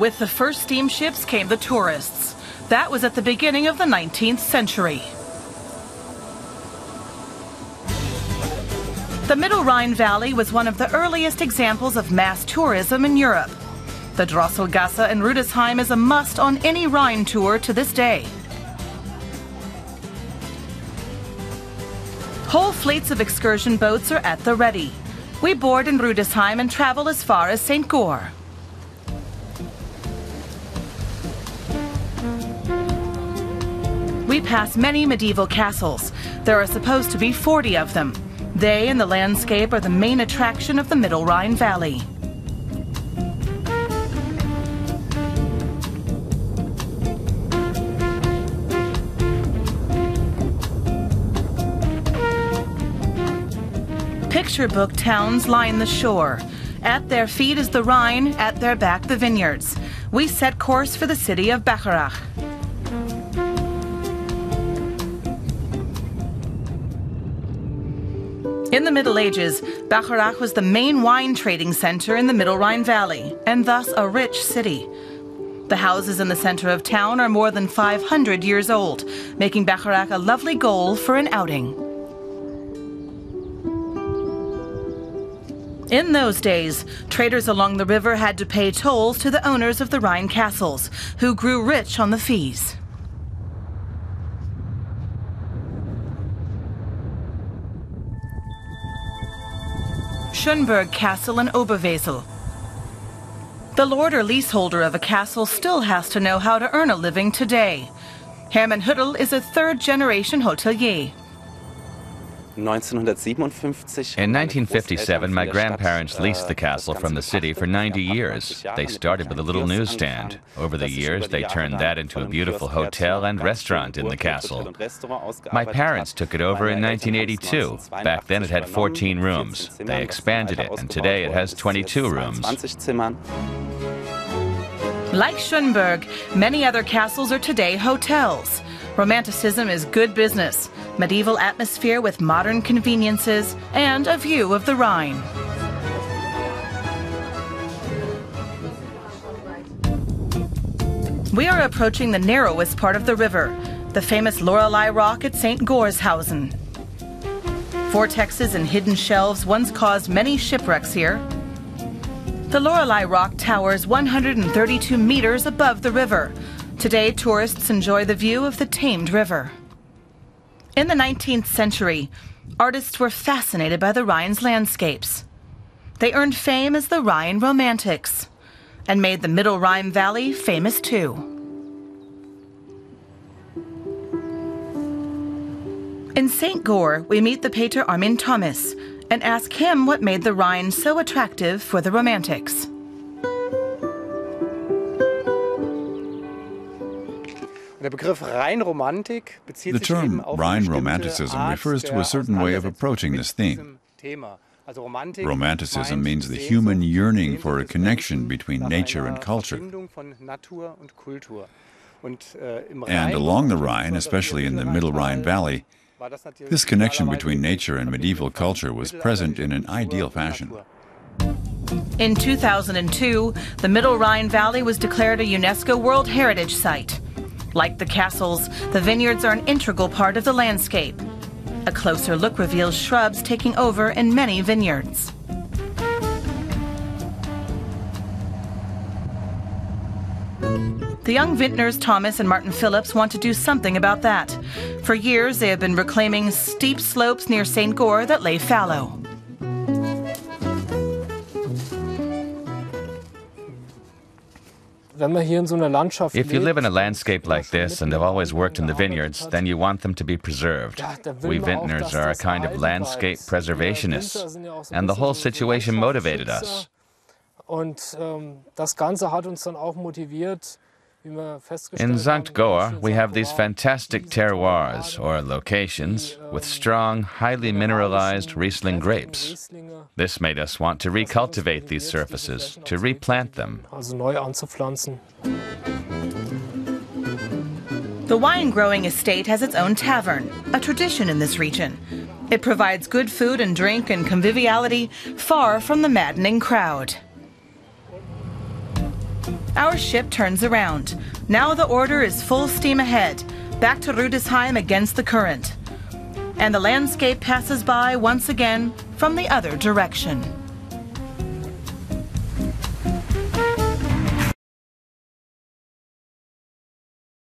With the first steamships came the tourists. That was at the beginning of the 19th century. The Middle Rhine Valley was one of the earliest examples of mass tourism in Europe. The Drosselgasse in Rüdesheim is a must on any Rhine tour to this day. Whole fleets of excursion boats are at the ready. We board in Rüdesheim and travel as far as St. Goar. We pass many medieval castles. There are supposed to be 40 of them. They and the landscape are the main attraction of the Middle Rhine Valley. Picture book towns line the shore. At their feet is the Rhine, at their back the vineyards. We set course for the city of Bacharach. In the Middle Ages, Bacharach was the main wine trading center in the Middle Rhine Valley, and thus a rich city. The houses in the center of town are more than 500 years old, making Bacharach a lovely goal for an outing. In those days, traders along the river had to pay tolls to the owners of the Rhine castles, who grew rich on the fees. Schönberg Castle in Oberwesel. The lord or leaseholder of a castle still has to know how to earn a living today. Hermann Hüttel is a third-generation hotelier. In 1957, my grandparents leased the castle from the city for 90 years. They started with a little newsstand. Over the years, they turned that into a beautiful hotel and restaurant in the castle. My parents took it over in 1982. Back then, it had 14 rooms. They expanded it, and today it has 22 rooms. Like Schönberg, many other castles are today hotels. Romanticism is good business. Medieval atmosphere with modern conveniences and a view of the Rhine. We are approaching the narrowest part of the river, the famous Lorelei Rock at St. Gorshausen. Vortexes and hidden shelves once caused many shipwrecks here. The Lorelei Rock towers 132 meters above the river. Today, tourists enjoy the view of the tamed river. In the 19th century, artists were fascinated by the Rhine's landscapes. They earned fame as the Rhine Romantics and made the Middle Rhine Valley famous too. In St. Goar, we meet the Pater Armin Thomas and ask him what made the Rhine so attractive for the Romantics. The term Rhine Romanticism refers to a certain way of approaching this theme. Romanticism means the human yearning for a connection between nature and culture. And along the Rhine, especially in the Middle Rhine Valley, this connection between nature and medieval culture was present in an ideal fashion. In 2002, the Middle Rhine Valley was declared a UNESCO World Heritage Site. Like the castles, the vineyards are an integral part of the landscape. A closer look reveals shrubs taking over in many vineyards. The young vintners Thomas and Martin Phillips want to do something about that. For years, they have been reclaiming steep slopes near St. Goar that lay fallow. If you live in a landscape like this and have always worked in the vineyards, then you want them to be preserved. We vintners are a kind of landscape preservationists, and the whole situation motivated us. In St. Goar, we have these fantastic terroirs, or locations, with strong, highly mineralized Riesling grapes. This made us want to recultivate these surfaces, to replant them. The wine-growing estate has its own tavern, a tradition in this region. It provides good food and drink and conviviality far from the maddening crowd. Our ship turns around. Now the order is full steam ahead, back to Rüdesheim against the current. And the landscape passes by once again from the other direction.